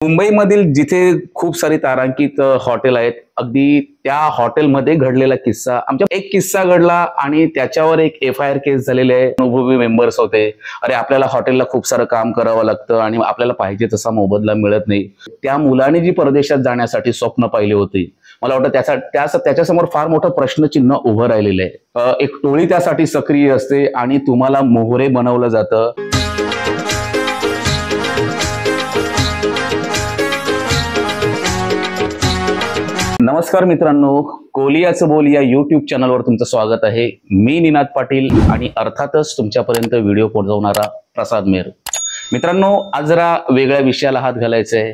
मुंबईमधील जिथे खूप सारी तारांकित हॉटेल आहेत, अगदी त्या हॉटेलमध्ये घडलेला किस्सा, आमच्या एक किस्सा घडला आणि त्याच्यावर एक FIR केस झालेले आहे. अनुभवी मेंबर्स होते. अरे आपल्याला हॉटेलला खूप सारं काम करावं लागतं आणि आपल्याला पाहिजे तसा मोबदला मिळत नाही. त्या मुलाने जी परदेशात जाण्यासाठी स्वप्न पाहिले होते, मला वाटतं त्याच्यासमोर फार मोठं प्रश्नचिन्ह उभं राहिलेलं आहे. एक टोळी त्यासाठी सक्रिय असते आणि तुम्हाला मोहरे बनवलं जातं. नमस्कार मित्रांनो, कोलियाचं बोल या YouTube चॅनलवर तुमचं स्वागत आहे. मी निनाद पाटील आणि अर्थातच तुमच्यापर्यंत व्हिडिओ पोहोचवणारा प्रसाद मेहर. मित्रांनो, आज जरा वेगळ्या विषयाला हात घालायचा आहे.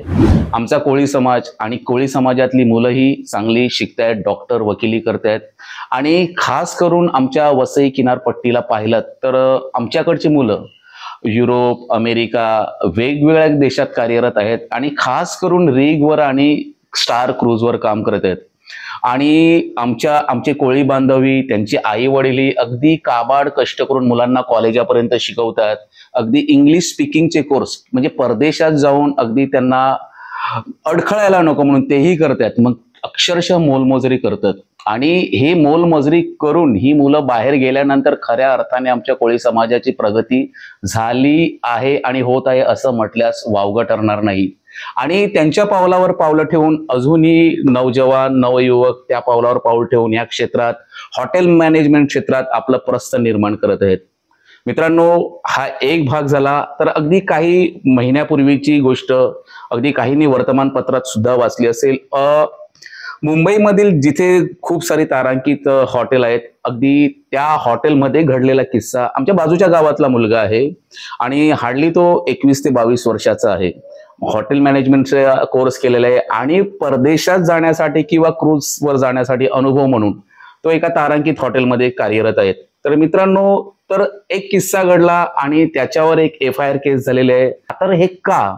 आमचा कोळी समाज आणि कोळी समाजातली मुलंही चांगली शिकतायत, डॉक्टर वकिली करतायत आणि खास करून आमच्या वसई किनारपट्टीला पाहिलं तर आमच्याकडची मुलं युरोप, अमेरिका वेगवेगळ्या देशात कार्यरत आहेत आणि खास करून रिगवर आणि स्टार क्रूजवर काम करत आहेत. आणि आमचे कोळी बांधवी, त्यांची आई वडील अगदी काबाड कष्ट करून मुलांना कॉलेजापर्यंत शिकवतात. अगदी इंग्लिश स्पीकिंगचे कोर्स म्हणजे परदेशात जाऊन अगदी त्यांना अडखळायला नको म्हणून तेही करतात. मग अक्षरशः मोलमजुरी करतात आणि हे मोलमजुरी करून ही मुलं बाहेर गेल्यानंतर खऱ्या अर्थाने आमच्या कोळी समाजाची प्रगती झाली आहे आणि होत आहे असं म्हटल्यास वावगं ठरणार नाही. आणि त्यांच्या पावलावर पावलं ठेवून अजूनही नवजवान नवयुवक त्या पावलावर पाऊल ठेवून या क्षेत्रात, हॉटेल मॅनेजमेंट क्षेत्रात आपलं प्रस्थ निर्माण करत आहेत. मित्रांनो, हा एक भाग झाला. तर अगदी काही महिन्यापूर्वीची गोष्ट, अगदी काहींनी वर्तमानपत्रात सुद्धा वाचली असेल. मुंबईमधील जिथे खूप सारी तारांकित हॉटेल आहेत, अगदी त्या हॉटेलमध्ये घडलेला किस्सा. आमच्या बाजूच्या गावातला मुलगा आहे आणि हार्डली तो 21 ते 22 वर्षाचा आहे. हॉटेल मॅनेजमेंटचा कोर्स केलेला आहे आणि परदेशात जाण्यासाठी किंवा क्रूजवर जाण्यासाठी अनुभव म्हणून तो एका तारांकित हॉटेलमध्ये कार्यरत आहेत. तर मित्रांनो, तर एक किस्सा घडला आणि त्याच्यावर एक FIR केस झालेले आहे. तर हे का?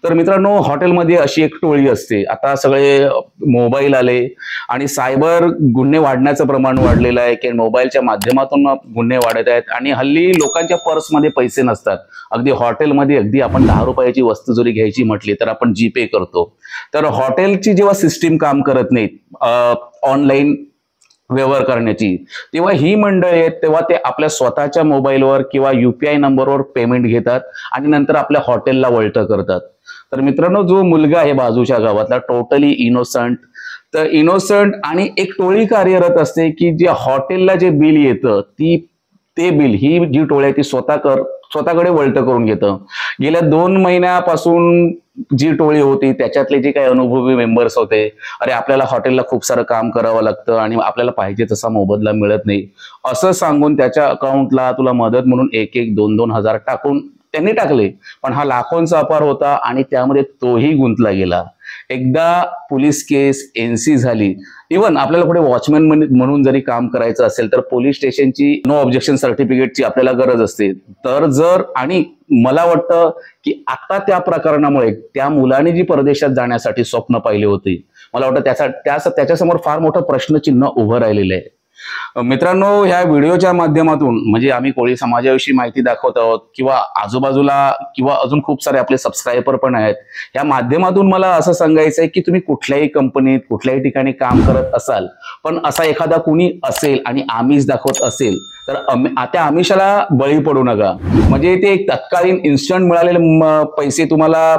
तर मित्रांनो, हॉटेलमध्ये अशी एक टोळी असते. आता सगळे मोबाईल आले आणि सायबर गुन्हे वाढण्याचं प्रमाण वाढलेलं आहे की मोबाईलच्या माध्यमातून गुन्हे वाढत आहेत आणि हल्ली लोकांच्या पर्समध्ये पैसे नसतात. अगदी हॉटेलमध्ये अगदी आपण 10 रुपयाची वस्तू जरी घ्यायची म्हटली तर आपण GPay करतो. तर हॉटेलची जेव्हा सिस्टीम काम करत नाहीत ऑनलाईन व्यवहार करण्याची, तेव्हा ही मंडळी आहेत तेव्हा ते आपल्या स्वतःच्या मोबाईलवर किंवा UPI नंबरवर पेमेंट घेतात आणि नंतर आपल्या हॉटेलला वळतं करतात. तर मित्रांनो, जो मुलगा आहे बाजूच्या गावातला टोटली इनोसंट, तर इनोसंट आणि एक टोळी कार्यरत असते की जे हॉटेलला जे बिल येतं ते बिल ही जी टोळी आहे ती स्वतःकडे वळतं करून घेतं. गेल्या 2 महिन्यापासून जी टोळी होती त्याच्यातले जे काही अनुभवी मेंबर्स होते, अरे आपल्याला हॉटेलला खूप सारं काम करावं लागतं आणि आपल्याला पाहिजे तसा मोबदला मिळत नाही असं सांगून त्याच्या अकाउंटला तुला मदत म्हणून 1-1, 2-2 हजार टाकून त्यांनी टाकले. पण हा लाखोंचा अपार होता आणि त्यामध्ये तोही गुंतला गेला. एकदा पोलीस केस NC झाली. इव्हन आपल्याला पुढे वॉचमॅन म्हणून जरी काम करायचं असेल तर पोलीस स्टेशनची नो ऑब्जेक्शन सर्टिफिकेटची आपल्याला गरज असते. तर जर आणि मला वाटतं की आता त्या प्रकरणामुळे त्या मुलाने जी परदेशात जाण्यासाठी स्वप्न पाहिले होते, मला वाटतं त्याच्यासमोर फार मोठं प्रश्नचिन्ह उभं राहिलेलं आहे. मित्रांनो, ह्या व्हिडिओच्या माध्यमातून म्हणजे आम्ही कोळी समाजाविषयी माहिती दाखवत आहोत किंवा आजूबाजूला किंवा अजून खूप सारे आपले सबस्क्रायबर पण आहेत. या माध्यमातून मला असं सांगायचं आहे की तुम्ही कुठल्याही कंपनीत कुठल्याही ठिकाणी काम करत असाल, पण असा एखादा कुणी असेल आणि आमिष दाखवत असेल तर त्या आमिषाला बळी पडू नका. म्हणजे ते एक तत्कालीन इन्स्टंट मिळालेले पैसे तुम्हाला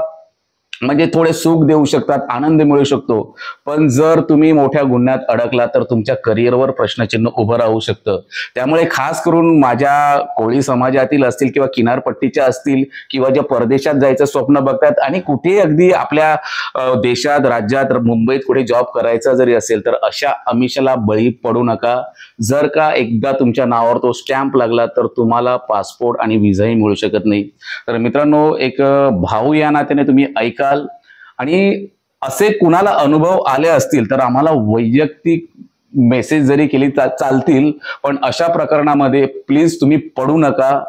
म्हणजे थोडे सुख देऊ शकतात, आनंद मिळू शकतो, पण जर तुम्ही मोठ्या गुन्ह्यात अडकला तर तुमच्या करिअरवर प्रश्नचिन्ह उभं राहू शकतं. त्यामुळे खास करून माझ्या कोळी समाजातील असतील किंवा किनारपट्टीच्या असतील किंवा ज्या परदेशात जायचं स्वप्न बघतात आणि कुठे अगदी आपल्या देशात, राज्यात, मुंबईत कुठे जॉब करायचा जरी असेल तर अशा आमिषाला बळी पडू नका. जर का एकदा तुमच्या नावावर तो स्टॅम्प लागला तर तुम्हाला पासपोर्ट आणि व्हिसाही मिळू शकत नाही. तर मित्रांनो, एक भाऊ या नात्याने तुम्ही ऐकाल आणि असे कुणाला अनुभव आले असतील तर आम्हाला वैयक्तिक मेसेज जरी केली चालतील, पण अशा प्रकरणामध्ये प्लीज तुम्ही पडू नका.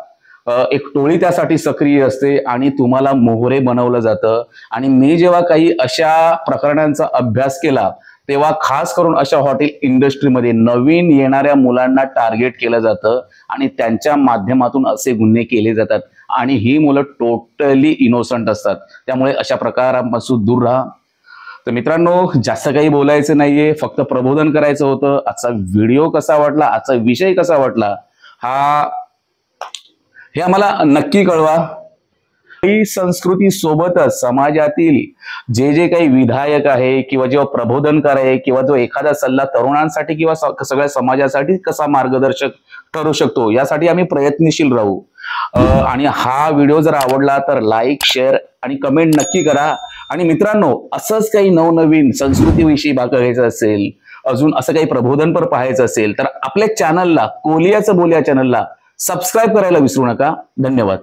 एक टोळी त्यासाठी सक्रिय असते आणि तुम्हाला मोहरे बनवलं जातं. आणि मी जेव्हा काही अशा प्रकरणांचा अभ्यास केला तेव्हा खास करून अशा हॉटेल इंडस्ट्रीमध्ये नवीन येणाऱ्या मुलांना टार्गेट केलं जातं आणि त्यांच्या माध्यमातून असे गुन्हे केले जातात. आणि ही मुलं टोटली इनोसंट असतात, त्यामुळे अशा प्रकारांपासून दूर राहा. तर मित्रांनो, जास्त काही बोलायचं नाहीये, फक्त प्रबोधन करायचं होतं. आजचा व्हिडिओ कसा वाटला, आजचा विषय कसा वाटला हे आम्हाला नक्की कळवा. ही संस्कृती सोबतच समाजातील जे काही विधायक आहे किंवा जेव्हा प्रबोधनकार आहे किंवा जो एखादा सल्ला तरुणांसाठी किंवा सगळ्या समाजासाठी कसा मार्गदर्शक ठरू शकतो, यासाठी आम्ही प्रयत्नशील राहू. आणि हा व्हिडिओ जर आवडला तर लाईक, शेअर आणि कमेंट नक्की करा. आणि मित्रांनो, असंच काही नवनवीन संस्कृतीविषयी बघायचं असेल, अजून असं काही प्रबोधनपर पाहायचं असेल तर आपल्या चॅनलला, कोलियाचं बोलिया चॅनलला सबस्क्राईब करायला विसरू नका. धन्यवाद.